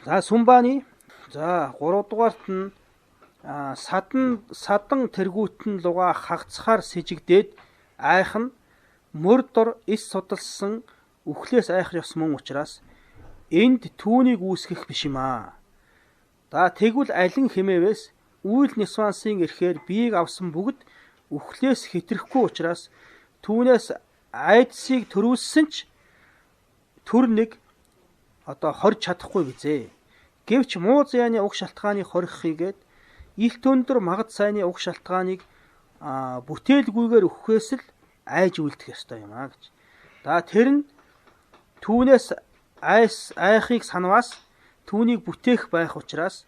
За Сүмбааны за 3 дугаарт нь садан тэргүүтэн луга хагцхаар сэжигдээд айх нь мөр дор ис судалсан үхлээс айх ёс мөн учраас энд түүнийг үүсгэх биш юм аа. За тэгвэл алин хэмээвээс үйл нисвансын эрхээр биеийг авсан бүгд үхлээс хэтрэхгүй учраас түүнээс айдсыг төрүүлсэн ч төр нэг хорж чадахгүй бизээ. Гэвч муу зяаны уг шалтгааныг хорихыгээд илт өндөр магад сайны уг шалтгааныг бүтээлгүйгээр өгөхөөс л айж үлдэх ёстой юм аа гэж. За тэр нь түүнээс айхыг санваас түүнийг бүтээх байх учраас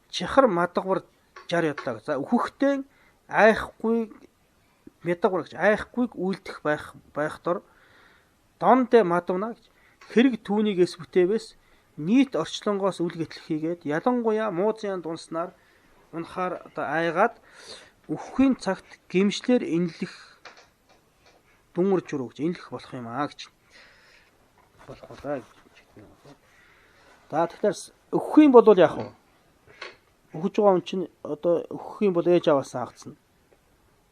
чихар мадагвар жар ядлаа. За үхэхтэй айхгүй мэдагвар гэж айхгүйг үлдэх байх дор дондэ мадавна гэж. Хэрэг түүнийгээс бүтээвээс нийт орчлонгоос үлгэтлэх хийгээд ялангуяа муу зяан дунснаар унахаар айгаад үхэхийн цагт гимшлэр инлэх дүнмөр журуугч инлэх болох юм аа гэж. Болохоо гэж. За тэгэхээр өгөхийн бол яах вэ? Өгөж байгаа хүн чинь өгөх юм бол ээж аваасаа хаагцсан.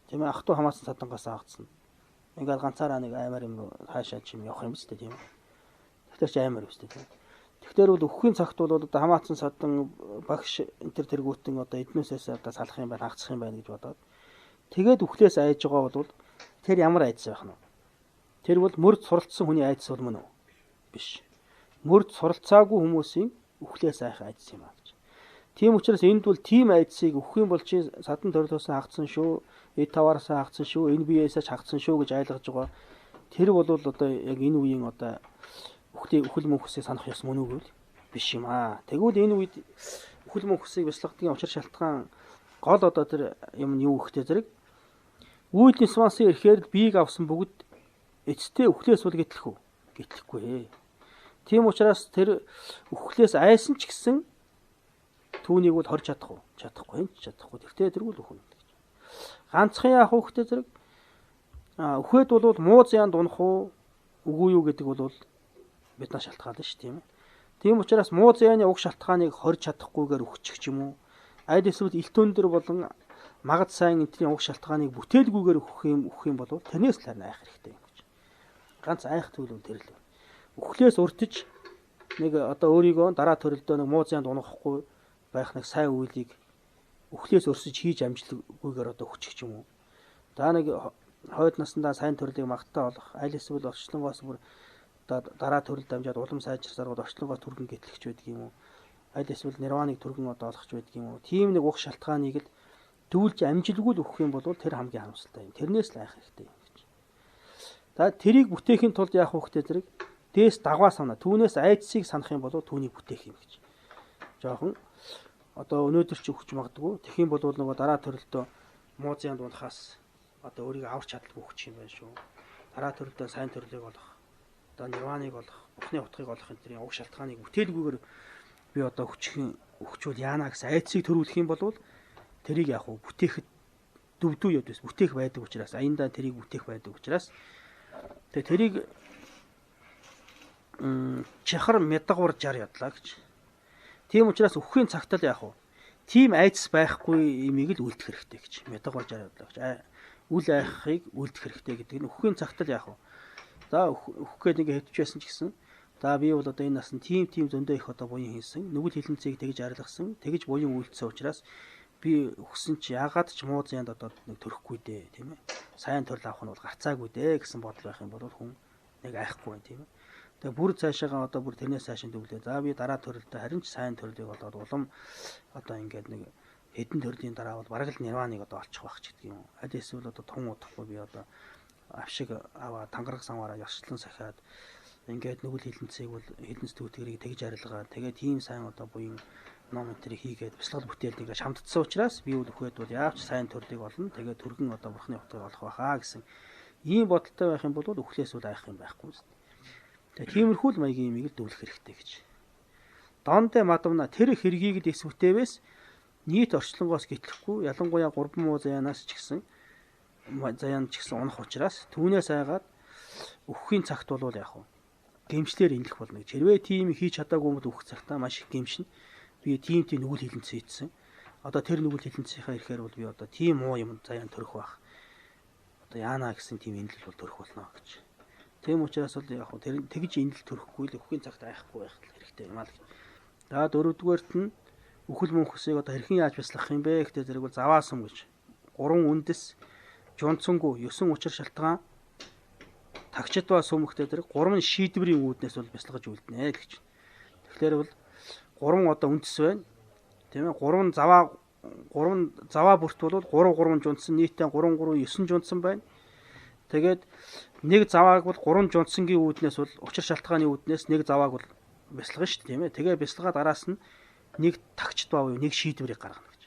Тийм ээ ах トゥ хамаасан садангаас хаагцсан. Ингээл ганцаараа нэг аймаар юм хаашаа чим явах юм зү тийм. Тэгэхээр ч аймаар үстэй тийм. Тэгэхээр бол өгөхийн цагт бол хамаасан садан багш энэ төр тэргүүтэн эднээсээс салах юм байна, хаагцах юм байна гэж бодоод тэгээд үхлээс айж байгаа бол тэр ямар айдас байх нь вэ? Тэр бол мөрд суралцсан хүний айдас бол мөн үү? Биш. Мөрд суралцаагүй хүмүүсийн үхлээс айх айдас юм аа гэж. Тийм учраас энд бол тим айдсыг өгөх юм бол чи садан төрлөөс хаагцсан шүү, эд таваараас хаагцсан шүү, энэ биеэсээ ч хаагцсан шүү гэж айлгаж байгаа. Тэр бол яг энэ үеийн үхэл мөнхсийг санах ёс мөн үү гэвэл биш юм аа. Тэгвэл энэ үед үхэл мөнхсийг бяцлагдгийн учир шалтгаан гол тэр юм нь юу гэхтэй зэрэг үйл нисвансын эрхээр биеийг авсан бүгд эцтэй үхлээс бол гэтлэх үү? Гэтлэхгүй. Тийм учраас тэр үхлээс айсан ч гэсэн түүнийг бол хорж чадах уу? Чадахгүй. Чадахгүй. Тэгтээ тэргүүл үхнэ гэж. Ганцхан яах вэ гэхтэй зэрэг үхээд бол муу зяанд унах уу? Үгүй юу гэдэг бол биднээс шалтгаална шүү тийм ээ. Тийм учраас муу зяаны уг шалтгааныг хорж чадахгүйгээр үхчих ч юм уу. Аль эсвэл илт өндөр болон магад сайн энтрийн уг шалтгааныг бүтээлгүйгээр өгөх юм бол тэрнээс л харин айх хэрэгтэй юм гэж. Ганц айх төлөв тэр л. Үхлээс уртж нэг өөрийгөө дараа төрөлдөө нэг муу зяанд унахгүй байх нэг сайн үйлийг үхлээс өрсөж хийж амжилтгүйгээр өгчих ч юм уу. За нэг хойд наснда сайн төрлийг магтаа олох, аль эсвэл орчлонгоос бүр дараа төрөлд дамжаад улам сайжирсаар орчлонгоос түргэн гэтлэгч байдаг юм уу? Аль эсвэл нирваныг түргэн олохч байдаг юм уу? Тийм нэг уг шалтгааныг л дүүлж амжилтгүй л өгөх юм бол тэр хамгийн харамсалтай юм. Тэрнээс л айх хэрэгтэй юм гэж. За тэрийг бүтээхийн тулд яах вэ гэхтэй зэрэг дээс дагваа санаа. Түүнээс айдсыг санах юм бол түүнийг бүтээх юм гэж. Жохон өнөөдөр ч өгч магадгүй. Тэгэх юм бол нөгөө дараа төрөлдөө муу зяанд унахаас өөрийгөө аварч чадалгүй өгч юм байна шүү. Дараа төрөлдөө сайн төрлийг олох, нирваныг олох, Бурхны утгыг олох энэ төрлийн уг шалтгааныг бүтээлгүйгээр би өгчвөл яана гэсэн айдсыг төрүүлэх юм бол тэрийг яах вэ? Бүтээхэд дөвдүү ядвс бүтээх байдаг учраас аяндаа тэрийг бүтээх байдаг учраас тэрийг чихар мэдагвар жар ядлаа гэж. Тийм учраас өгөхийн цагт л яах вэ? Тим айдас байхгүй имийг л үлдэх хэрэгтэй гэж. Мэдагвар жар ядлаа гэж. Үл айхыг үлдэх хэрэгтэй гэдэг нь өгөхийн цагт л яах вэ? За өгөх гээд ингээ хэвтэж байсан ч гэсэн за би бол энэ насанд тим зөндөө их буян хийсэн. Нүгэл хилэнцгийг тэгж арилгасан, тэгж буян үйлдсэн учраас би өгсөн чи яагаад ч муу зяанд нэг төрөхгүй дээ, тийм ээ. Сайн төрөл авах нь бол гарцаагүй дээ гэсэн бодол байх юм бол хүн нэг айхгүй байх тийм ээ. Тэгээ бүр цаашаага бүр тэрнээс цаашаа төвлөө. За би дараа төрөлдөө харин ч сайн төрлийг болоод улам ингээд нэг хэдэн төрлийн дараа бол бараг л нирваныг олчих байх ч гэдэг юм. Аль эсвэл тун удахгүй би авшиг аваа тангараг самаараа ёслон сахиад ингээд нүгэл хилэнцгийг бол хилэнц төвтгэрийг тэгж арилгаад тэгээ тийм сайн буян ном энтрийг хийгээд бяцлал бүтээлд ингээд шамддсан учраас би өгөхөд бол яавч сайн төрлийг олно. Тэгээ түргэн Бурхны утгыг олох байхаа гэсэн ийм бодолтой байх юм бол өглөөс үл айх юм байхгүй. Тэгээ тиймэрхүү л маягийн имийг л дүүлэх хэрэгтэй гэж. Дондэ мадамна тэр хэргийг л эсвүтээвээс нийт орчлонгоос гэтлэхгүй ялангуяа 3 муу заяанаас ч гэсэн унах учраас түүнээс айгаад өгөхийн цагт бол яах вэ? гэмшлэр энэлэх болно гэж. Хэрвээ тийм хийж чадаагүй юм бол үхэх цагтаа маш их гэмшин. Би тийм нүгэл хилэнцэн ийдсэн. Одоо тэр нүгэл хилэнцийнхаа ирэхээр бол би одоо тийм муу юм заяан төрөх байх. Одоо яана гэсэн тийм энэл бол төрөх болно гэж. Тийм учраас бол яг хөө тэр тэгж энэл төрөхгүй л үхэхийн цагт айхгүй байх хэрэгтэй юм аа л. За дөрөвдүгээрт нь үхэл мөнхсийг одоо хэрхэн яаж бяцлах юм бэ гэхдээ зэрэг бол заваа сум гэж. 3 үндэс жунцсангүй 9 учир шалтгаан тагчид ба сүм гэхдээ зэрэг 3 шийдвэрийн үүднээс бол бяцлагаж үлднэ гэж. Тэгэхээр бол 3 одоо үндэс байна. Тийм ээ 3 заваа бүрт бол 3 жунцсан нийтдээ 3 9 жунцсан байна. Тэгээд нэг завааг бол 3 жунцсангийн үүднээс бол учир шалтгааны үүднээс нэг завааг бол бяцлагна шүү дээ тийм ээ. Тэгээ бяцлагаа дараас нь нэг тагчд ба нэг шийдвэрийг гаргана гэж.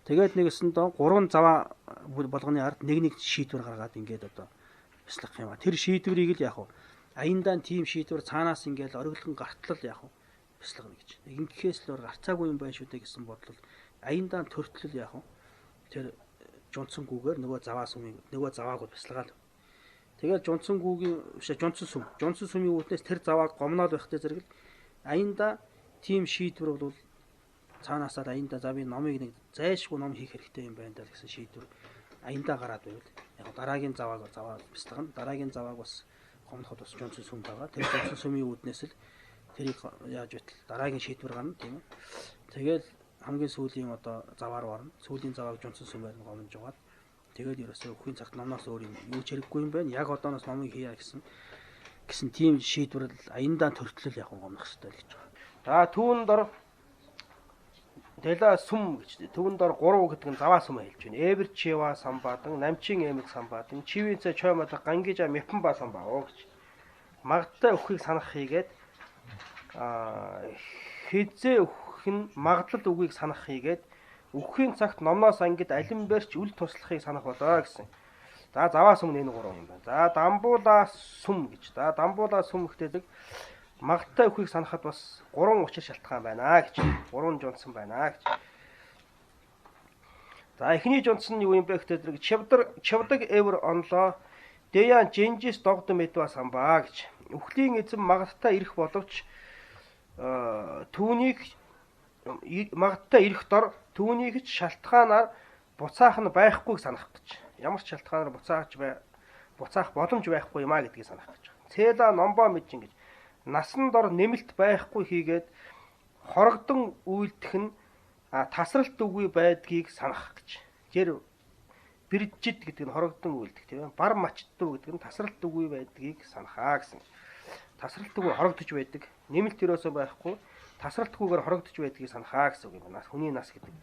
Тэгээд нэгэсэндээ 3 заваа болгоны ард нэг шийдвэр гаргаад ингээд одоо бяцлах юм а. Тэр шийдвэрийг л яг уу аяндаа тийм шийдвэр цаанаас ингээд ориглон гартлал яг уу бяцлагна гэж. Ингэхээс л гарцаагүй юм байна шүү дээ гэсэн бодол аяндаа төртлөл яг уу тэр жунцсангүйгээр нөгөө завааг бол бяцлагаад. Тэгээд жунцсан сүмийн үүднээс тэр завааг гомноод байхтай зэрэг аяндаа тийм шийдвэр бол цаанаасаа аяндаа за би номыг нэг зайшгүй ном хийх хэрэгтэй юм байна даа гэсэн шийдвэр аяндаа гараад байвал яг дараагийн завааг бяцлагна. Дараагийн завааг бас гомноход бас жунцсан сүм байгаа. Тэр жунцсан сүмийн үүднээс л тэрийг яаж байтал дараагийн шийдвэр гарна тийм ээ. Тэгээд хамгийн сүүлийн одоо заваар орно. Сүүлийн завааг жунцсан сүм байр нь гомнож байгаа. Тэгээд ерөөсөө үххийн цагт номноос өөр юм юу ч хэрэггүй юм байна. Яг одооноос номыг хийя гэсэн тийм шийдвэр аяндаа төртлөл яг гомнох хэрэгтэй гэж байна. За түүн дор Дэла сүм гэж. Түүн дор 3 гэдэг нь заваа сүм хэлж байна. Эвэр чива самбадан, намчин эмэг самбадан, чивэнцэ чоймата гангижа мэпэнба самбаа гэж. Магадтай үххийг санах хийгээд хизээ үхэх нь магадлал үгийг санах хийгээд үххийн цагт номноос ангид алин барьч үл туслахыг санах болоо гэсэн. За заваа сүм энэ 3 юм байна. За дамбуула сүм гэж. За дамбуула сүм гэхтэй магадтай үхийг санахад бас 3 учир шалтгаан байна гэж. 3 жунцсан байна гэж. За эхний жунцсан нь юу юм бэ гэхтэй чавдаг эвэр онлоо дэян жинжис догд мэдва самбаа гэж. Үхлийн эзэн магадтай ирэх боловч түүнийг магадтай ирэх дор түүнийг ч шалтгаанаар буцаах нь байхгүйг санах гэж. Ямар ч шалтгаанаар буцаах боломж байхгүй юмаа гэдгийг санах гэж. Цэла номбоо мэдчин гэж. Насан дор нэмэлт байхгүй хийгээд хорогдон үйлдэх нь тасралт үгүй байдгийг санах гэж. Тэр биржид гэдэг нь хорогдон үйлдэх тийм ээ. Бар мачтдуу гэдэг нь тасралт үгүй байдгийг санахаа гэсэн. Тасралт үгүй хорогдож байдаг. Нэмэлт өрөөсөө байхгүй тасралтгүйгээр хорогдож байдгийг санахаа гэсэн үг юм. Хүний нас гэдэг.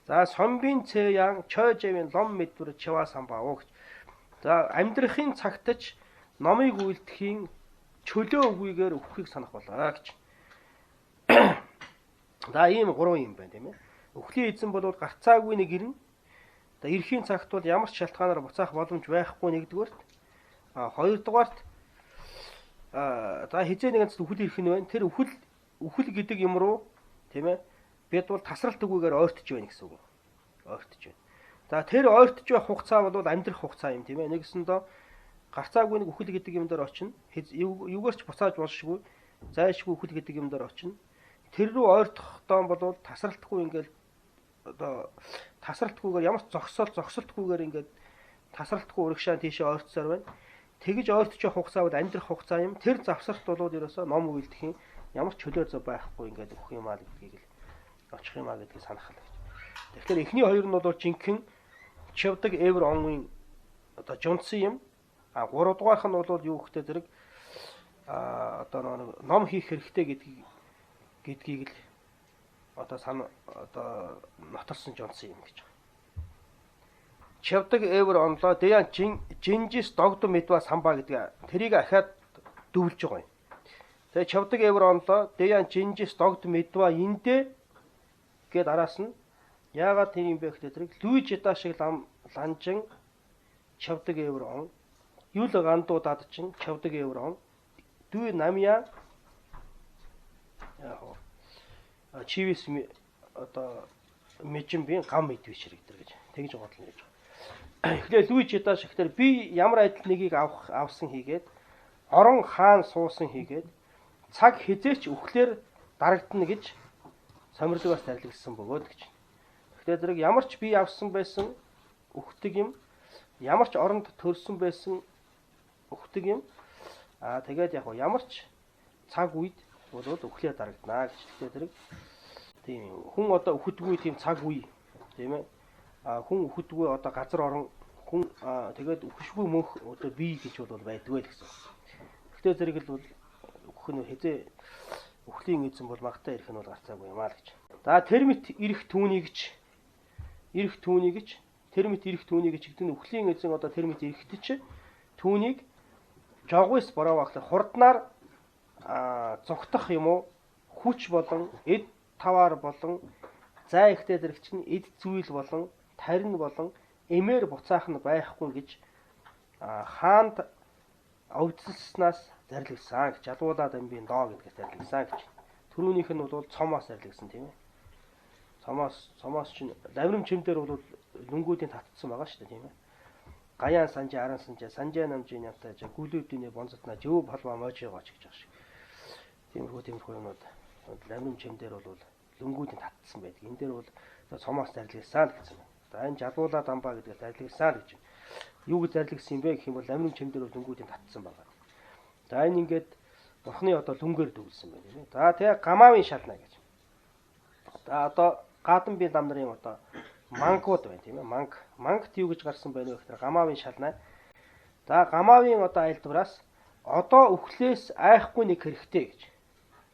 За сомбин цэян чойжэвэн лом мэдвэр чива самбаа гэж. За амьдрахын цагтч номыг үйлдэхийн чөлөө үгүйгээр үххийг санах болоо гэж. За ийм 3 юм байна тийм ээ. Үхлийн эзэн бол гарцаагүй нэг ирнэ. За эрхийн цагт бол ямар ч шалтгаанаар буцаах боломж байхгүй нэгдүгээрт. Хоёрдугаарт за хизээ нэгэн цэд үхэл ирэх нь байна. Тэр үхэл гэдэг юм руу тийм ээ. Бид бол тасралт үгүйгээр ойртож байна гэсэн үг. Ойртож байна. За тэр ойртож байх хугацаа бол амьдрах хугацаа юм тийм ээ. Нэгсэндээ гарцаагүй нэг үхэл гэдэг юм дээр очино. Юугаар ч буцааж болшгүй. Зайшгүй үхэл гэдэг юм дээр очино. Тэр рүү ойртохдоо бол тасралтгүй ингээл одоо тасралтгүйгээр ямар ч зогсолтгүйгээр ингээд тасралтгүй урагшаан тийшээ ойртсоор байна. Тэгж ойртож явах хугацаа бол амьдрах хугацаа юм. Тэр завсарт бол ерөөсөө ном үйлдэхийн ямар ч чөлөө зов байхгүй ингээд өгөх юм аа гэдгийг л очих юм аа гэдгийг санах л гэж. Тэгэхээр эхний хоёр нь бол жинхэнэ чавдаг эвэр онгийн одоо жунцсан юм. 3 дугаарх нь бол юу гэхтэй зэрэг одоо ном хийх хэрэгтэй гэдгийг л одоо нотолсон жунцсан юм гэж. Чавдаг эвэр онлоо дэян жинжис догд мэдва самбаа гэдэг тэрийг ахаад дөвлж байгаа юм. Тэгээ чавдаг эвэр онлоо дэян жинжис догд мэдва эндэ гэд араас нь яагаад тэр юм бэ гэхтэй зэрэг луйж ята шиг ланжин чавдаг эвэр он юл гандуу дадчин чавдаг эвэр он дүү намья чивис одоо мэжин би гам мэдвэ ширэгдэр гэж тэгж бодлоо гэж. Тэгэхээр луйж ята шиг тэр би ямар адил нэгийг авсан хийгээд орон хаан суусан хийгээд цаг хизээч үхлээр дарагдана гэж Сомирлогоос зарлигдсан бөгөөд гэж. Тэгэхээр зэрэг ямар ч бие авсан байсан үхдэг юм, ямар ч оронд төрсөн байсан үхдэг юм. Тэгээд яг ямар ч цаг үед бол үхлээр дарагдана гэж. Тэгэхээр зэрэг тийм хүн одоо үхдэггүй тийм цаг үе тийм ээ. Хүн үхдэггүй одоо газар орон хүн тэгээд үхшгүй мөнх одоо бие гэж бол байдгүй л гэсэн. Тэгэхээр зэрэг л бол үхэх нь хизээ үхлийн эзэн бол магтаа ирэх нь бол гарцаагүй юм аа л гэж. За термит ирэх түүний гэж термит ирэх түүний гэж гэдэг нь үхлийн эзэн одоо термит ирэхдээ ч түүнийг жогвис бороо баглах хурднаар зогтох юм уу хүч болон эд таваар болон зай ихтэй зэрэг чинь эд зүйл болон тарин болон эмээр буцаах нь байхгүй гэж хаанд овдолснаас зарлигсан гэж Жалуулаа дамбын доо гэдгээр зарлигсан гэж. Төрөөнийх нь бол цомоос зарлигсан тийм ээ. Цомоос чинь даврам чимдэр бол лүнгүүдийн татцсан байгаа шүү дээ тийм ээ. Гаяан санжаа аран санжаа намжийн явтаа гүлүүдийн бонцотна жөө халва можигооч гэж байгаа шиг. Тиймэрхүү юмнууд даврам чимдэр бол лүнгүүдийн татцсан байдаг. Энэ дээр бол цомоос зарлигсан гэсэн. За энэ Жалуулаа дамбаа гэдгээр зарлигсан гэж. Юу гэж зарлигсан юм бэ гэх юм бол амрын чимдэр бол лүнгүүдийн татцсан байгаа. За энэ ингээд бурхны одоо лүнгээр дүгэлсэн байна тийм. За тэгээ гамаавын шална гэж. За одоо гадамбын дам нарын одоо мангууд байна тийм ээ. Мангт юу гэж гарсан байна вэ гэхээр гамаавын шална. За гамаавын одоо айлдвараас одоо үхлээс айхгүй нэг хэрэгтэй гэж.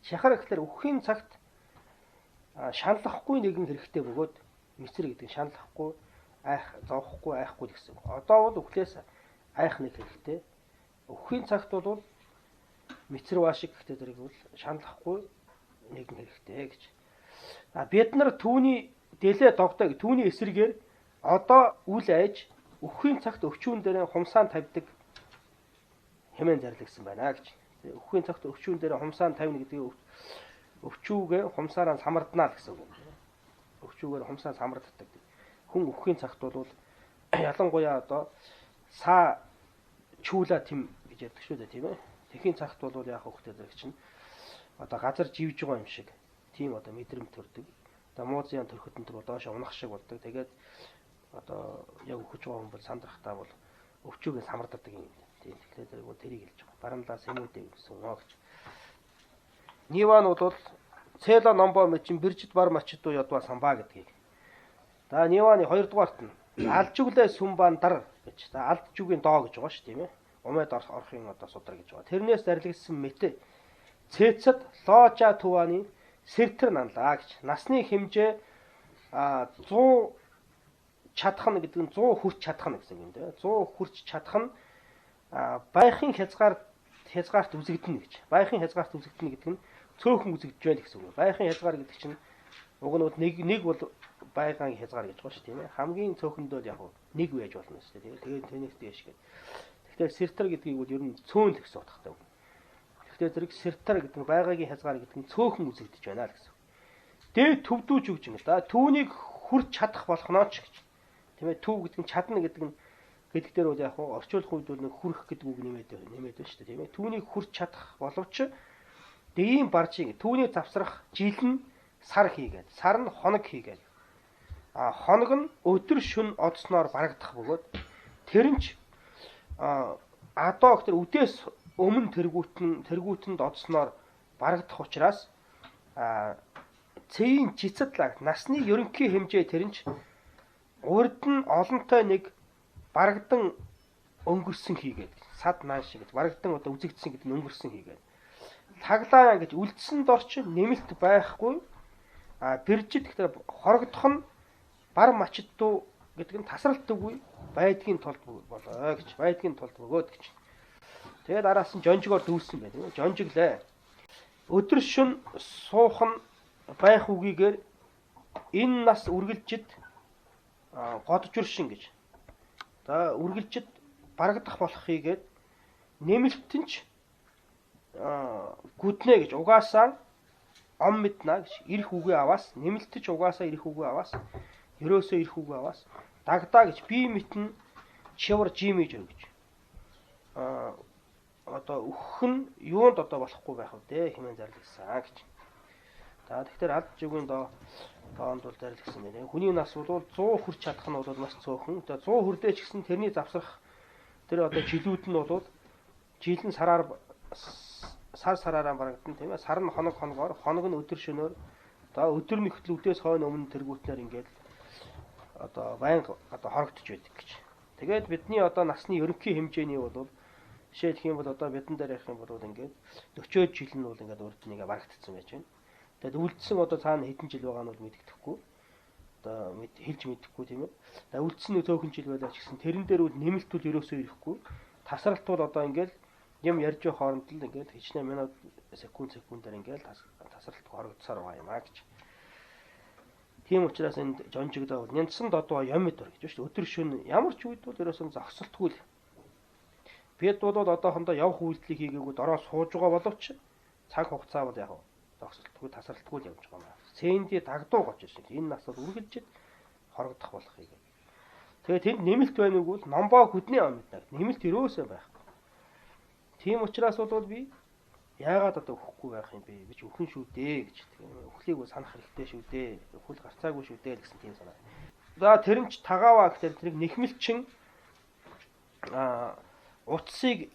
Шахар гэхээр үхэхийн цагт шаналхгүй нэгэн хэрэгтэй бөгөөд мэцэр гэдэг шаналхгүй зовхгүй айхгүй гэсэн. Одоо бол үхлээс айх нэг хэрэгтэй. Үхэхийн цагт бол мэцэр waashиг гэхдээ зэрэг бол шаналхгүй нэгэн хэрэгтэй гэж. Бид нар түүний дэлээ догдог түүний эсрэгээр одоо үл айж үхэхийн цагт өвчүүн дээр хумсаан тавьдаг хэмээн зарлигдсан байна гэж. Үхэхийн цагт өвчүүн дээр хумсаан тавина гэдэг өвчүүгээ хумсаараа самарднаа гэсэн үг. Өвчүүгээр хумсаа самарддаг. Хүн үхэхийн цагт бол ялангуяа одоо саа чүүла тэм гэж яддаг шүү дээ тийм ээ. Тэхийн цагт бол яах вэ гэдэг чинь одоо газар живж байгаа юм шиг тийм одоо мэдрэмт төрдөг. Одоо муузын төрхөтөнд бол доошо унах шиг болдог. Тэгээд одоо яг өгч байгаа хүн бол сандрахтаа бол өвчүүгээ самардаг юм. Тийм тэгэхээр зэрэг тэрийг хэлж байгаа. Барамлаа сэмүүдээ гэсэн уу гэж. Ниван бол цэла номбо мэчин биржид бар мачдуу ядва самбаа гэдгийг. За Ниваны 2 дугаарт нь алжуглаа сүмбан дар гэж. За алжугийн доо гэж байгаа шүү тийм ээ. Умайд орохын одоо судар гэж байгаа. Тэрнээс зарлигдсан мэт цэцэд лоожа туваны сэртэр нанлаа гэж. Насны хэмжээ 100 чадах нь гэдэг нь 100 хүрч чадах нь гэсэн юм дээ. 100 хүрч чадах нь байхын хязгаарт үзэгдэнэ гэж. Байхын хязгаарт үзэгдэнэ гэдэг нь цөөхөн үзэгдэж байна гэсэн үг. Байхын хязгаар гэдэг чинь уг нь нэг бол байгаан хязгаар гэж байгаа шүү тийм ээ. Хамгийн цөөхөндөө яг нэг байж болно шүү дээ. Тэгээд тэнэгт дэш гэдэг. Тэгэхээр сертер гэдгийг бол ер нь цөөн л гэсэн утгатай үг. Тэгэхээр зэрэг сертер гэдэг нь байгаагийн хязгаар гэдэг нь цөөхөн үзэгдэж байна л гэсэн. Дээд төвдүүж өгч юм да. Түүнийг хүрч чадах болох ноо ч гэж. Тийм ээ. Төв гэдэг нь чадна гэдэг нь гэдэгтэр бол яг орчуулах үед бол нэг хүрэх гэдэг үг нэмээд байна шүү дээ тийм ээ. Түүнийг хүрч чадах боловч дэйн баржийн түүний завсрах жил нь сар хийгээд сар нь хоног хийгээд хоног нь өдөр шөнө одсноор барагдах бөгөөд тэр нь ч одоо гэхэр үдээс өмнө тэргүүтэнд одсноор барагдах учраас цэгийн цэцэдлаг насны ерөнхий хэмжээ тэр нь ч урд нь олонтой нэг барагдан өнгөрсөн хийгээд сад нааш гэж барагдан одоо үзэгдсэн гэдэг нь өнгөрсөн хийгээд таглаа гэж үлдсэн дорч нэмэлт байхгүй бэржид гэхдээ хорогдох нь бар мачдуу гэдэг нь тасралтгүй байдгийн тулд болоо гэж байдгийн тулд бөгөөд гэж. Тэгээд араас нь жонжгоор дүүсэн байна. Жонжглээ. Өдөр шөн суух нь байх үгийгээр энэ нас үргэлжид годжуршин гэж. За үргэлжид барагдах болохыгээд нэмэлтэн ч гүднэ гэж угаасаа ом мэднэ гэж ирэх үгээ аваас нэмэлтэж угаасаа ирэх үгээ аваас ерөөсөө ирэх үгээ аваас дагдаа гэж бие мэтэн чивэр жимэж гэж одоо өгөх нь юунд одоо болохгүй байх вэ хэмээн зарлагдсан гэж. За тэгэхээр алд жүгийн доонд бол зарлагдсан нэ. Хүний нас бол 100 хүрч чадах нь бол маш цөөхөн. Тэгээ 100 хүрдээ ч гэсэн тэрний завсрах тэр одоо жилүүд нь бол жил нь сараараа барагдана тийм ээ. Сар нь хоногоор, хоног нь өдөр шөнөөр одоо өдөр нэгтэл үдээс хойно өмнө тэргүүтнээр ингээд одоо байнга одоо хорогдож байдаг гэж. Тэгээд бидний одоо насны ерөнхий хэмжээний бол жишээлх юм бол одоо бидэн дээр ярих юм бол ингээд 40 жил нь бол ингээд урд нэгэ барагдсан байж байна. Тэгээд үлдсэн одоо цаана хэдэн жил байгаа нь бол мэддэхгүй. Одоо хэлж мэдэхгүй тийм ээ. Тэгээд үлдсэн нь цөөхөн жил байлаа ч гэсэн тэрэн дээр бол нэмэлт бол ерөөсөө ирэхгүй. Тасралт бол одоо ингээд юм ярьж байгаа хооронд л ингээд хичнээн минут секундээр ингээд тасралт хорогдсоор байгаа юм аа гэж. Тийм учраас энд жонжигдаа бол нянцсан додоо ямид дор гэж байна шүү дээ. Өдөр шөнө ямар ч үед бол ерөөсөн зогсолтгүй л. Бид бол одоохондоо явах үйлдэлийг хийгээгүй дороо сууж байгаа боловч цаг хугацаа бол яг зогсолтгүй тасралтгүй л явж байгаа юм. Сэнди дагдуу гоч шин. Энэ нас бол үргэлжид хорогдох болох юм. Тэгээ тэнд нэмэлт байныг бол номбоо хөдний амьдаа. Нэмэлт өрөөсөө байхгүй. Тийм учраас бол би яагаад одоо өгөхгүй байх юм бэ? Би ч өхөн шүү дээ гэж. Өхлийг бол санах хэрэгтэй шүү дээ. Өхөл гарцаагүй шүү дээ гэсэн тийм санаа. За тэр нь ч тагааваа гэхээр тэрийг нэхмэлчин утсыг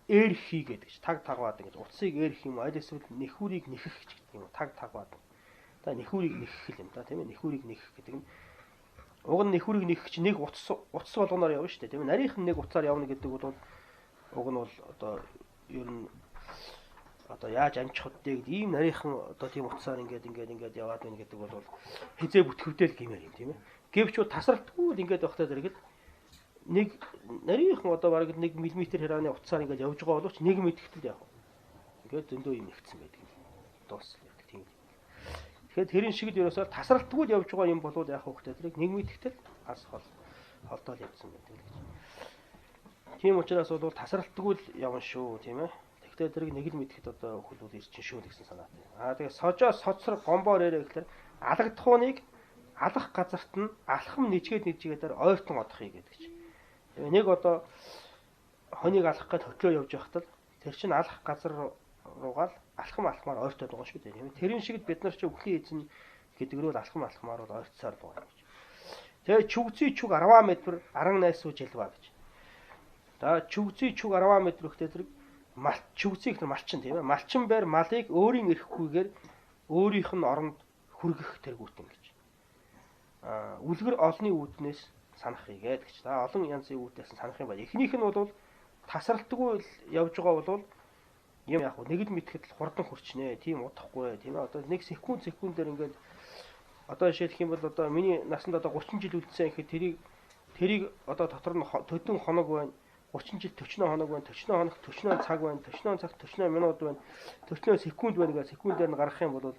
ээр хийгээд гэж таг тагваад ингэж утсыг ээр хийх юм аль эсвэл нэхүүрийг нэхэх гэж гэдэг юм. Таг тагваад. За нэхүүрийг нэхэх юм да тийм ээ. Нэхүүрийг нэхэх гэдэг нь уг нь нэхүүрийг нэхэх чинь нэг утас болгоноор явна шүү дээ тийм ээ. Нарийнх нь нэг утсаар явна гэдэг бол уг нь бол одоо ер нь одоо яаж амжих вэ гэдэг ийм нарийнхан одоо тийм утсаар ингээд яваад байна гэдэг бол хизээ бүтгэвдэл гэмээр юм тийм ээ. Гэвч тасралтгүй л ингээд явахтаа зэрэгэл нэг нарийнхан одоо бараг 1 мм хирааны утсаар ингээд явж байгаа боловч 1 мэдгэтэл яах вэ? Ингээд зөндөө юм нэгцсэн байдаг юм. Дууссан байдаг тийм. Тэгэхээр тэрийн шиг л ерөөсөө тасралтгүй л явж байгаа юм болоод яах вэ гэдэг тэрийг 1 мэдгэтэл ас холдоод явсан байдаг гэж. Тийм учраас бол тасралтгүй л явна шүү тийм ээ. Тэгтээ тэрийг нэг л мэдхэд одоо хөл ирчин шүү гэсэн санаатай. Тэгээ сожоо соцор гомбоор ярэ гэхээр алагдахууныг алах газарт нь алхам нэжгээд ойртон одохыг гэдэг чинь. Нэг одоо хоныг алах гэж хөтлөө явж байхад л тэр чинь алах газар руугаа л алхамаар ойртоод байгаа шүү дээ. Тэрийн шиг бид нар чи өхлийн эзэн гэдэг рүү алхамаар бол ойртсаар байгаа юм гэж. Тэгээ чүгзий чүг 10 м 18 сүү жилваа гэж. За чүгзий чүг 10 м гэхтэй тэр чүгзий гэхэр малчин тийм ээ. Малчин байр малыг өөрийн эрэхгүйгээр өөрийнх нь оронд хүргэх тэргүүтэн гэж. Үлгэр олны үүднээс санах хийгээд гэж. За олон янзын үүднээс санах юм байна. Эхнийх нь бол тасралтгүй явж байгаа бол юм яг нэг л мэдхэд л хурдан хурчнэ. Тийм удахгүй тийм ээ. Одоо 1 секундээр ингээд одоо жишээлх юм бол одоо миний насанд одоо 30 жил үлдсэн гэхэд тэрийг одоо дотор нь төдөн хоног байна. 30 жил 40 хоног байна, 40 хоног 40 цаг байна, 40 цаг 40 минут байна, 40 секунд байна гэж секундээр нь гаргах юм бол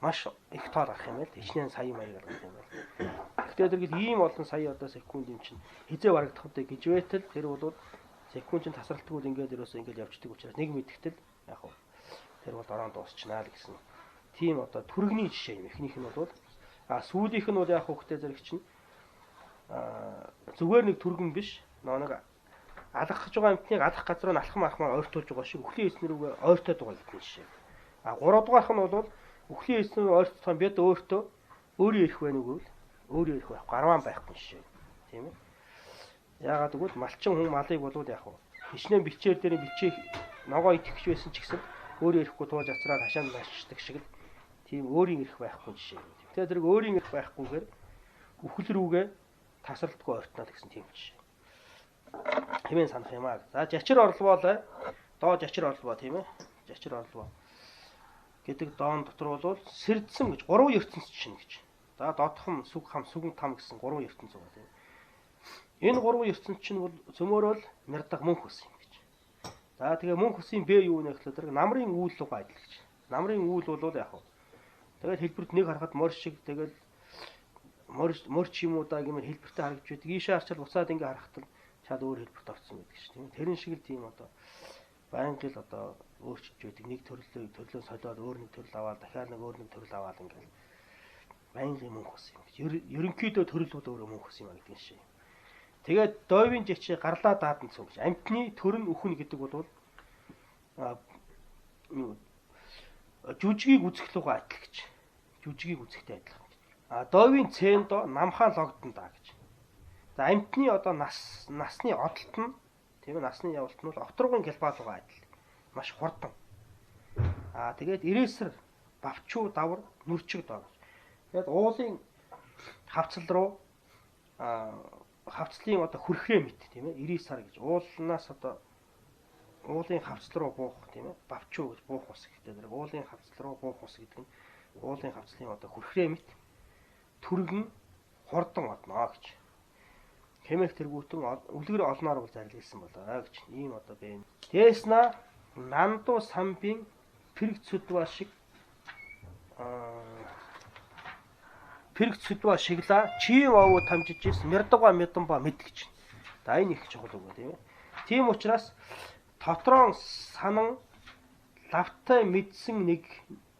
маш их тоо гарах юм байл. Ичнээн сая маяг гарах юм байл. Тэгэхээр тэр ийм олон сая одоо секунд юм чинь хизээ барагдах вэ гэж байтал тэр бол секунд чинь тасралтгүй ингээд ерөөсөө ингээд явждаг учраас нэг мэдгэтэл яг хөө тэр бол дороо дуусчихнаа л гэсэн. Тийм одоо түргэний жишээ юм. Эхнийх нь бол сүүлийнх нь бол яг хөөхтэй зэрэг чинь зүгээр нэг түргэн биш. Нэг алгахж байгаа амтныг алах газар нь алхмаар ойртуулж байгаа шиг өхлийн эснэрүүгээ ойртоод байгаа гэдэг жишээ. 3 дугаарх нь бол өхлийн эснэр ойртох юм бид өөртөө өөрийн ирэх байх нүгэл өөрийн ирэх байхгүй 10 байхгүй жишээ. Тийм ээ. Яагаад гэвэл малчин хүн малыг болоод яах вэ? Хичнээн бичээр дээр бичээ ногоо итгэж байсан ч гэсэн өөрийн ирэхгүй тууж ацраад хашаанд наашдаг шиг л тийм өөрийн ирэх байхгүй жишээ. Тэгэхээр тэрг өөрийн ирэх байхгүйгээр үхэл рүүгээ тасралтгүй ойртноо гэсэн тийм жишээ. Хэмээн санах юм аа. За жачир орловоо доо жачир орловоо тийм ээ. Жачир орловоо гэдэг доон дотор бол сэрдсэн гэж 3 ертөнц чинь гэж. За додхом, сүг хам, сүгэн там гэсэн 3 ертөнц байгаа тийм. Энэ 3 ертөнц чинь бол цөмөөрөл нэрдэг мөнх ус юм гэж. За тэгээ мөнх усын бэ юу нэ гэхлээр тэр намрын үүл рүү адил гэж. Намрын үүл бол яг хав. Тэгээд хэлбэрт нэг харахад морь шиг тэгэл морь ч юм уу да гэмээр хэлбэртээ харагдж байдаг. Ийшээ харчаад буцаад ингээ харахад чад өөр хэлбэрт орсон байдаг ш. Тийм. Тэрэн шиг л тийм одоо байнгын л одоо өөрчилж байдаг. Нэг төрлөө солиод өөр нэг төрөл аваад дахиад нэг өөр нэг төрөл аваад ингээл байнгын мөнх ус юм гэж. Ерөнхийдөө төрөл бол өөрөө мөнх ус юм а гэдэг шээ. Тэгээд дойвын жичээ гарлаа даадан цог гэж. Амтны төр нь үхэн гэдэг бол юу жүжигийг үзэх лугаа адил гэж. Жүжигийг үзэхтэй адилхан. Довийн цэндо намхаан логдсон даа гэж. За амьтны одоо насны одолт нь тийм ээ насны явалт нь бол отруугын гэлбаалуугаа адил. Маш хурдан. Тэгээд ирээсэр бавчуу давар нүрчиг доо гэж. Тэгээд уулын хавцал руу хавцлын одоо хүрхрээ мэт тийм ээ 90 сар гэж уулнаас одоо уулын хавцал руу буух тийм ээ бавчуу гэж буух ус гэхдээ зэрэг уулын хавцал руу буух ус гэдэг нь уулын хавцлын одоо хүрхрээ мэт түргэн хурдан одноо гэж. Хэмээх тэргүүтэн үлгэр олноор бол зарлилсан болоо гэж. Ийм одоо бэ. Тэсна нанду самбин пэрэг цүдва шиг пэрэг цүдва шигла чив овоо тамжижээс мэрдуга мэдэн ба мэдгэж. За энэ их чухал үг тийм ээ. Тийм учраас тотрон санан лавтай мэдсэн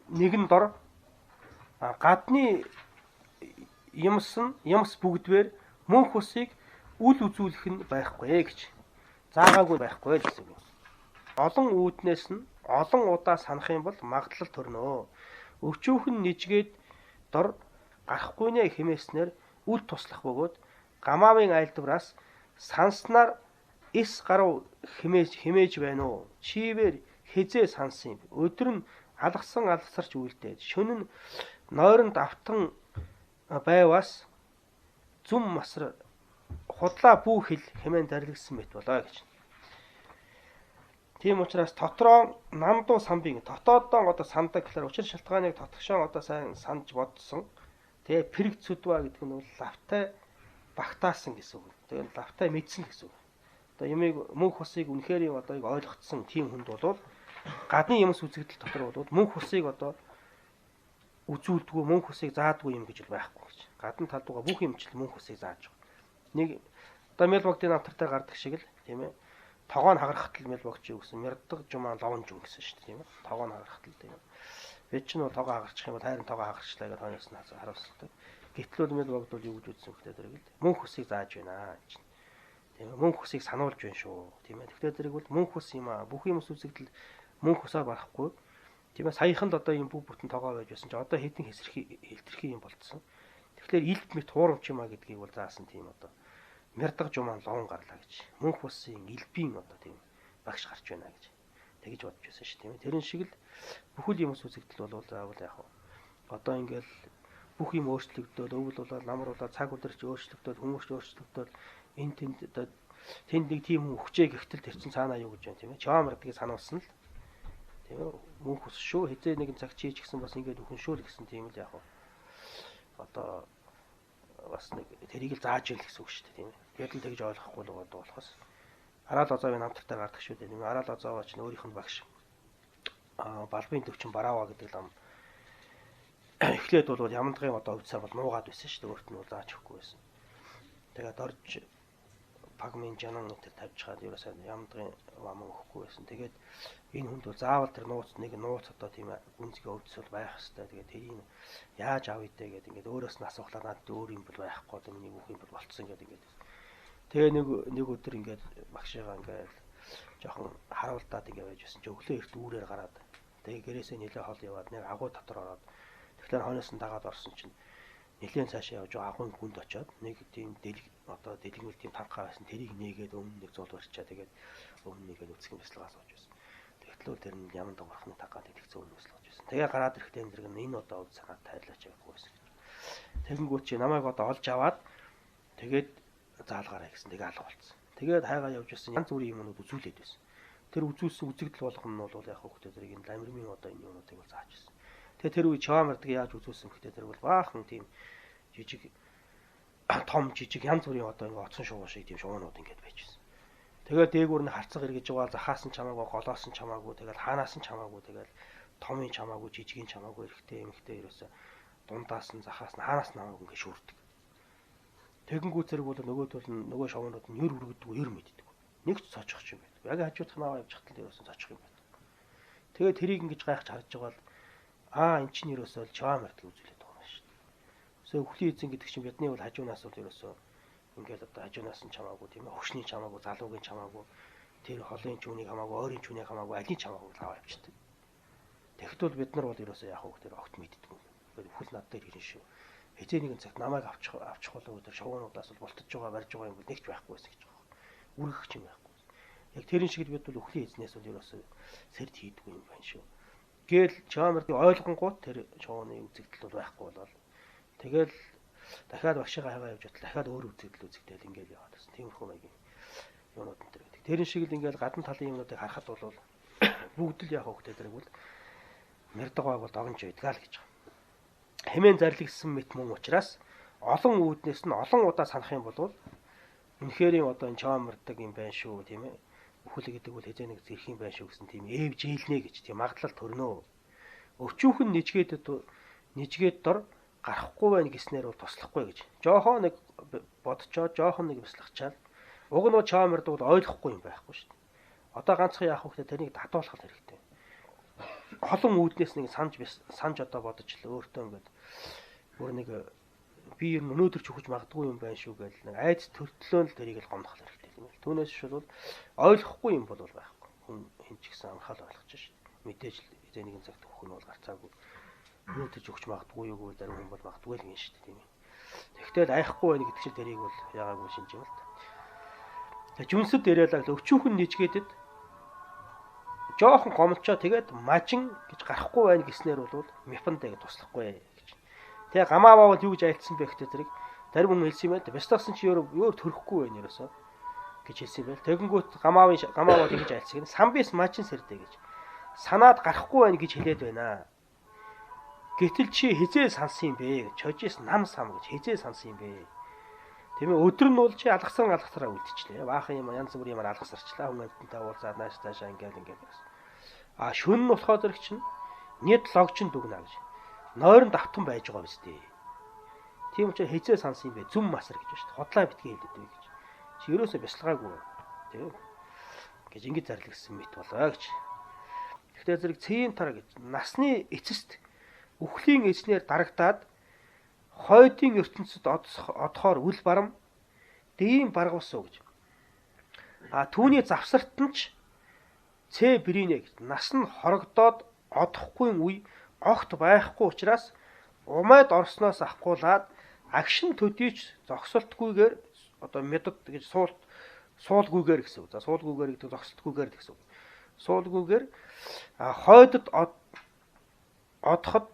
нэгэн дор гадны юмс бүгдвэр мөнх усыг үл үзүүлэх нь байхгүй гэж. Заагаагүй байхгүй гэсэн үг. Олон үүднээс нь олон удаа санах юм бол магадлал төрнөө. Өвчүүхэн нижгээд дор гарахгүй нэ хэмээснээр үл туслах бөгөөд гамаавын айлдвараас санснаар эс гарав хэмээж байна уу? Чивэр хизээ сансан юм. Өдөр нь алгасарч үлдээд шөнө нь нойронд автан байваас зүм масар худлаа бүү хэл хэмээн дарилгсан мэт болоо гэж. Тийм учраас дотроо намдуу самбиг дотооддоо одоо сандаг гэхээр учир шалтгааныг тотгошоо одоо сайн санаж бодсон. Тэгээ пэрэг цүдва гэдэг нь бол лавтай багтаасан гэсэн үг. Тэгээ лавтай мэдсэн гэсэн үг. Одоо ямиг мөнх усыг үнэхээр одоо ойлгоцсон тийм хүнд бол гадны юмс үзэгдэл дотор бол мөнх усыг одоо үзүүлдэггүй мөнх усыг заадгүй юм гэж байхгүй гэж. Гадна талдууга бүх юмчил мөнх усыг зааж байгаа. Нэг одоо мелбогдын автартай гардаг шиг л тийм ээ. Тогоо нь хагарахтал мелбогч юу гэсэн мэрдэг жумаа ловн жум гэсэн шүү дээ тийм ээ. Тогоо нь хагарахтал тийм ээ. Бид ч нөө тогоо хагарчих юм бол хайрын тогоо хагарчлаа гэж хойноос нь харуулсан. Гэтэл мелбогд бол юу гэж үзсэн хөлтэй зэрэг л мөнх усыг зааж байна гэж. Тийм ээ. Мөнх усыг сануулж байна шүү. Тийм ээ. Тэгтээ зэрэг бол мөнх ус юм аа. Бүх юмс үзэгдэл мөнх усаар барахгүй. Тийм ээ. Саяханд одоо юм бүх бүтэн тогоо байж байсан ч одоо хэдэн хэлтэрхий юм болцсон. Тэгэхээр илт мэт хуурамч юм а гэдгийг бол заасан тийм одоо мэрдэг жумаан ловн гарлаа гэж. Мөнх усын илбийн одоо тийм багш гарч байна гэж. Тэгэж бодож байсан шүү тийм ээ. Тэрэн шиг л бүхэл юмс үзэгдэл бол заавал яг одоо ингээл бүх юм өөрчлөгдөөл өвөл болоод намруулаад цаг өдөрч өөрчлөгдөөл хүмүүс өөрчлөгдөөл энэ тэнд нэг тийм хүчээ гихтэл тэр чин цаанаа юу гэж байна тийм ээ. Чаа мэрдгийг сануулсан л тийм ээ. Мөнх ус шүү хизээ нэгэн цаг чийж гисэн бас ингээд өхөн шүү л гэсэн тийм л яг одоо бас нэг тэрийг л зааж ийл гэсэн үг шүү дээ тийм ээ. Тэгээд л тэгж ойлгохгүй л байгаа болохоос Араал Озовын намтартай гардаг шүү дээ. Тийм Араал Озовооч нь өөрийнх нь багш Балбын төвчин Бараава гэдэг лам эхлээд бол Ямандгын одоо хувьцаа бол нуугаад байсан шүү дээ. Өөрт нь бол зааж өгөхгүй байсан. Тэгээд орж Пагмын жанан өтер тавьж чаад ерөөсөө Ямандгын лам өгөхгүй байсан. Тэгээд энэ хүнд бол заавал тэр нууц одоо тийм гүнзгий өвдсөл байх хэвээр. Тэгээд тэрийг яаж авъя дээ гэдэг ингээд өөрөөс нь асуухлаа надад өөр юм бол байхгүй дээ миний бүх юм бол болцсон гэдэг ингээд. Тэгээ нэг өдөр ингээд багшигаа ингээд жоохон харуулдаад ингээд байж байсан. Өглөө эрт үүрээр гараад тэгээ гэрээсээ нэлээ хол яваад нэг агуу дотор ороод тэгэхээр хойноос нь дагаад орсон чинь нэлээд цаашаа явж агуун гүнд очоод нэг тийм дэлгэмэл тийм танхаа байсан. Тэрийг нээгээд өмнө нэг зул барьчаа тэгээд өмнө нэгээд үсгэн бяцлагаас сууж байсан. Тэгтлөө тэр нь яман даграхны тагаад идэх зүүн өслөж байсан. Тэгээ гараад ирэхдээ энэ зэрэг энэ одоо үл цагаат тайлаач явахгүй байсан. Тэгэнгүүт чи намайг одоо олж аваад тэгээд заалгаарай гэсэн тэгээ алга болцсон. Тэгээд хайгаа явж байсан янз бүрийн юмнууд үзүүлээд байсан. Тэр үзүүлсэн үзэгдэл болгоно нь бол яг хөөхтэй зэрэг энэ ламирмын одоо энэ юмнуудыг бол зааж байсан. Тэгээ тэр үе чаамардыг яаж үзүүлсэн гэхдээ тэр бол баахан тийм жижиг том жижиг янз бүрийн одоо ингээ оцсон шувуу шиг тийм шувуунууд ингээд байж байсан. Тэгээд дээгүүр нь харцаг эргэж байгаа захаас нь чамаагүй голоос нь чамаагүй тэгээд хаанаас нь чамаагүй тэгээд томын чамаагүй жижигийн чамаагүй эрэхтэй эмхтэй ерөөсө дундаас нь захаас нь хаанаас нь хамаагүй ингээ шүрдэг. Тэгэнгүүт зэрэг бол нөгөө шувуунууд нь ер үргдэг ер мэддэг. Нэгч цочих юм байдаг. Яг хажуудах наваа явж хатал ерөөсө цочих юм байдаг. Тэгээд тэрийг ингэж гайхаж харж байгаа бол эн чинь ерөөсөө чаамарт үзүүлээд байгаа юм шүү дээ. Өсөө өхлийн эзэн гэдэг чинь бидний бол хажуунаас бол ерөөсөө ингээд одоо хажуунаас нь чамаагүй тийм ээ хөвшний чамаагүй залуугийн чамаагүй тэр холын чүүнийг хамаагүй ойрын чүүнийг хамаагүй алийг ч хамаагүй аваа явчихдаг. Тэгэхдээ бол бид нар бол ерөөсөө яг хөө тэр огт мэддэг юм. Үхэл над дээр ирэн шүү. Хизээ нэгэн цагт намайг авчих болов тэр шувуунуудаас бол болтож байгаа барьж байгаа юм бол нэгч байхгүй байсан гэж байгаа. Үргэх юм байхгүй. Яг тэрэн шиг л бид бол үхлийн эзнээс бол ерөөсөө сэрд хийдгүй юм байна шүү. Гээл чамрын ойлгонгууд тэр шувууны үзэгдэл бол байхгүй болол. Тэгэл дахиад багшигаа хагаа явж батал дахиад өөр үзэгдэл үзэгдээл ингээл яваад байсан. Тиймэрхүү маягийн юмнууд энэ төр байдаг. Тэрэн шиг л ингээл гадна талын юмнуудыг харахад бол бүгд л яг хөвгтэй дэрэг бол мэрдгааг бол догнож байдгаа л гэж байгаа. Хэмээн зарлигдсан мэт мөн учраас олон үүднээс нь олон удаа санах юм бол үнэхээр одоо энэ чамрдаг юм байна шүү тийм ээ. Үхэл гэдэг бол хэзээ нэг зэрх юм байна шүү гэсэн тийм эвж ээлнэ гэж тийм магадлал төрнөө. Өчүүхэн нижгээд дор гарахгүй байна гэснээр бол туслахгүй гэж. Жохон нэг бодцоод жохон нэг бяцлагчаал. Уг нь чамрдаг бол ойлгохгүй юм байхгүй шүү дээ. Одоо ганцхан яах вэ гэхээр тэрнийг татуулах хэрэгтэй. Олон үүднээс нэг санж одоо бодож л өөртөө ингээд бүр нэг би ер нь өнөөдөр ч үхэж магадгүй юм байна шүү гэж нэг айц төртлөө л тэрийг л гомдох хэрэгтэй юм байна. Түүнээс шууд ойлгохгүй юм бол байхгүй. Хүн хэн ч гэсэн анхаал ойлгож шүү дээ. Мэдээж л хэзээ нэгэн цагт үхэх нь бол гарцаагүй. Өнөөдөр ч үхэж магадгүй юу гэвэл зарим хүн бол магадгүй л юм шүү дээ тийм ээ. Тэгтэл айхгүй байна гэдэг чинь тэрийг бол яагаагүй шинж юм л та. Тэгээ жүнсэд яриалаа л өчүүхэн нийцгээдэд жоохон гомлчоо тэгээд мажин гэж гарахгүй байна гэснээр бол мипандаа гэж туслахгүй гэж. Тэгээ гамааваа бол юу гэж айлцсан бэ гэхтээ тэрийг зарим хүн хэлсэн юм байл. Бястагсан чи өөр төрөхгүй байна ерөөсөө гэж хэлсэн байл. Тэгэнгүүт гамааваа тэгж айлцсан. Самбис мажин сэрдэ гэж. Санаад гарахгүй байна гэж хэлээд байна. Гэтэл чи хизээ сансан юм бэ гэж. Чожис нам сам гэж хизээ сансан юм бэ. Тийм ээ өдөр нь бол чи алгасраа үлдчихлээ. Баахан юм янз бүрийн юм алгасарчлаа. Хүн амьтантай уулзаад нааш таашаа ингээл А шүн нь болохоор зэрэг чинь нийт логчин дүгнэ гэж. Нойрон давтан байж байгаа биз дээ. Тийм учраас хизээ сансан юм бэ? Зүм масар гэж байна шүү дээ. Хотлоо битгий хэлдэг гэж. Чи ерөөсөө бясалгаагүй. Тийм. Гэж ингэж зарлигдсан мэт болоо гэж. Гэхдээ зэрэг цээн тар гэж насны эцэст үхлийн эзнээр дарагдаад хойдын ертөнцид одохоор үл барам дэйн баргавсуу гэж. А түүний завсарт нь ч Цэ биринэ гэж нас нь хорогдоод одохгүй үе огт байхгүй учраас умайд орсноос ахгуулаад агшин төдийч зогсолтгүйгээр одоо метод гэж суулгүйгээр гэсэн үг. За суулгүйгээр гэдэг зогсолтгүйгээр гэсэн үг. Суулгүйгээр хойдод одоход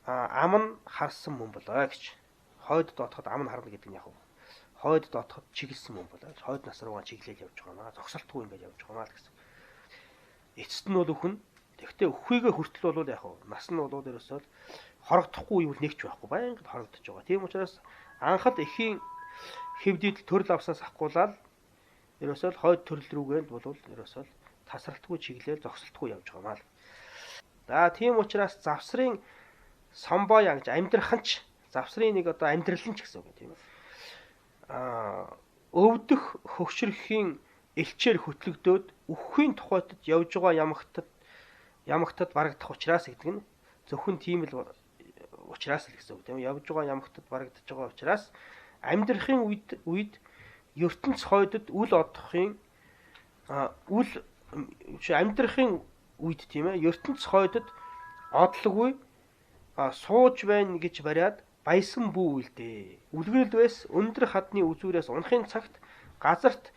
ам нь харсан мөн болоо гэж. Хойдод одоход ам нь харна гэдэг нь яг. Хойдод одоход чиглэсэн мөн болоо. Хойд нас руугаа чиглэл явж байгаа маа. Зогсолтгүй ингээд явж байгаа маа гэсэн. Эцэст нь бол үхэн. Тэгвэл өхвийгээ хүртэл бол яг нас нь бол ерөөсөө хорогдохгүй юу нэгч байхгүй байнга хорогдож байгаа. Тийм учраас анхад эхийн хэвдийдэл төрөл авсаас ахгуулаад ерөөсөө хойд төрөл рүүгээ бол ерөөсөө тасралтгүй чиглэл зогсолтгүй явж байгаа маа. За тийм учраас завсрын самбоя гэж амьдраханч завсрын нэг одоо амьдрал нь ч гэсэн үг тийм ээ. Өвдөх хөгшрөхийн элчээр хөтлөгдөөд үххийн тухайтад явж байгаа ямагтад барагдах учраас гэдэг нь зөвхөн тийм л учраас л гэсэн үг тийм явж байгаа ямагтад барагдаж байгаа учраас амьдрахын үед ертөнц хойдод үл одохын амьдрахын үед тийм ээ ертөнц хойдод одлоггүй сууж байна гэж бариад баясан бүү үлдээ. Үлгэрэлдвэс өндөр хадны үзүүрээс унахын цагт газарт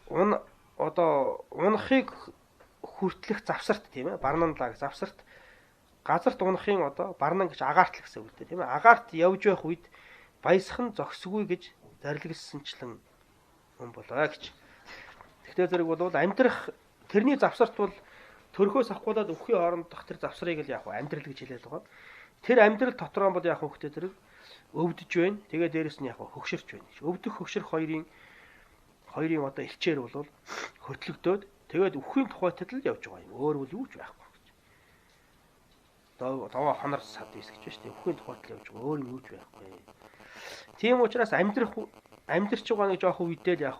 унахыг хүртлэх завсарт тийм ээ барнанлаг завсарт газарт унахын барнан гэж агаарт л гэсэн үг тийм ээ агаарт явж байх үед баясхан зогсгүй гэж зарлигсанчлан юм болоо гэж. Тэгтээ зэрэг бол амьдрах тэрний завсарт бол төрхөөс ахгуулаад өвхийн хоорондох тэр завсрыг л яг амьдрал гэж хэлээд байгаа. Тэр амьдрал дотроо бол яг хөхтэй зэрэг өвдөж байна. Тэгээ дээрэс нь яг хөгшөрч байна. Өвдөх хөгшрөх хоёрын элчээр бол хөтлөгдөөд тэгээд үххийн тухайтад л явж байгаа юм. Өөр бол юу ч байхгүй гэж. Даваа хонор сад ийс гэж байна шүү дээ. Үххийн тухайтад явж байгаа. Өөр юу ч байхгүй. Тийм учраас амьдрч байгаа нэг жоохон үедээ л яг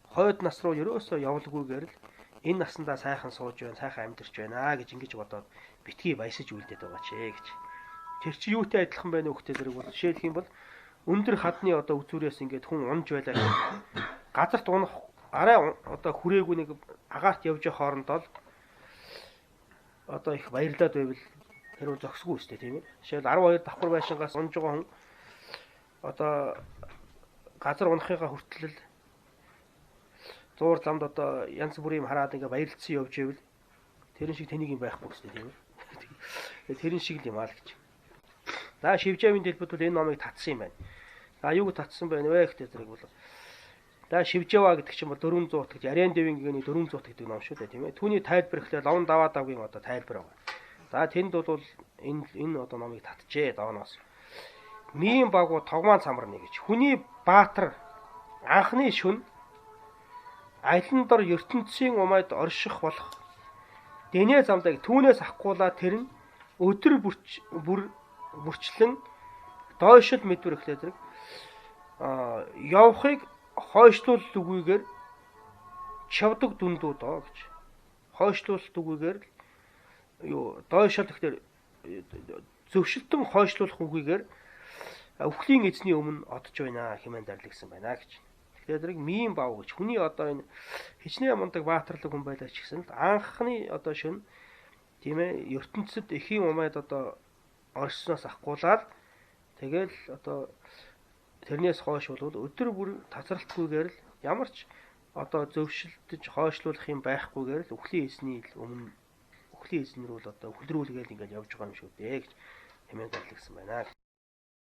хойд нас руу ерөөсөө явуулгүйгээр л энэ наснда сайхан сууж байна, сайхан амьдрч байна гэж ингэж бодоод битгий баясаж үлдээд байгаа ч гэж. Тэр чи юутай адилхан байна вэ хөхтэй зэрэг бол жишээлх юм бол өндөр хадны үзүүрээс ингээд хүн унж байлаа. Газарт арай одоо хүрээгүй нэг агаарт явж байгаа хоорондоо одоо их баярлаад байвал тэр үл зогсгүй өстэй тийм ээ. Жишээл 12 давхар байшингаас унж байгаа хүн одоо газар унахыгаа хүртэл 100 ламд одоо янз бүрийн юм хараад ингээ баярлцсан явж ивэл тэрэн шиг тэнийг юм байхгүй өстэй тийм ээ. Тэрэн шиг л юм аа л гэж. За Шивжавын дэлбэд бол энэ номыг татсан юм байна. За юуг татсан байна вэ гэхдээ зэрэг бол за Шивжава гэдэг чинь бол 400 гэж Ариан Дэвийн гэгэний 400 гэдэг ном шүү дээ тийм ээ. Түүний тайлбар ихлээр лавн даваа давгийн одоо тайлбар байгаа. За тэнд бол энэ одоо номыг татжээ доноос. Мийн багуу тогмаан цамарны гэж. Хүний баатар анхны шүн алин дор ертөнцийн умайд орших болох дэнэ замдаг түүнээс ахгуулаа тэр нь өдөр бүрчлэн дойшил мэдвэр ихлээр зэрэг явахыг хойшлуулалт үгүйгээр чавдаг дүндүү доо гэж. Хойшлуулалт үгүйгээр юу дойшил гэхээр зөвшөлтөн хойшлуулах үгүйгээр өвхлийн эзний өмнө одж байна хэмээн дарлагдсан байна гэж. Тэгэхээр зэрэг мийн бав гэж хүний одоо энэ хичнээн мундаг баатарлаг хүн байлаа ч гэсэн анхны одоо шин тийм ээ ертөнцид эхийн умайд одоо орсноос ахгуулаад тэгэл одоо тэрнээс хойш бол өдөр бүр тасралтгүйгээр л ямар ч одоо зөвшөлдөж хойшлуулах юм байхгүйгээр л өвхлийн эзний өмнө өвхлийн эзнэр бол одоо өхлрүүлгээл ингээд явж байгаа юм шүү дээ гэж хэмээн дарлагдсан байна.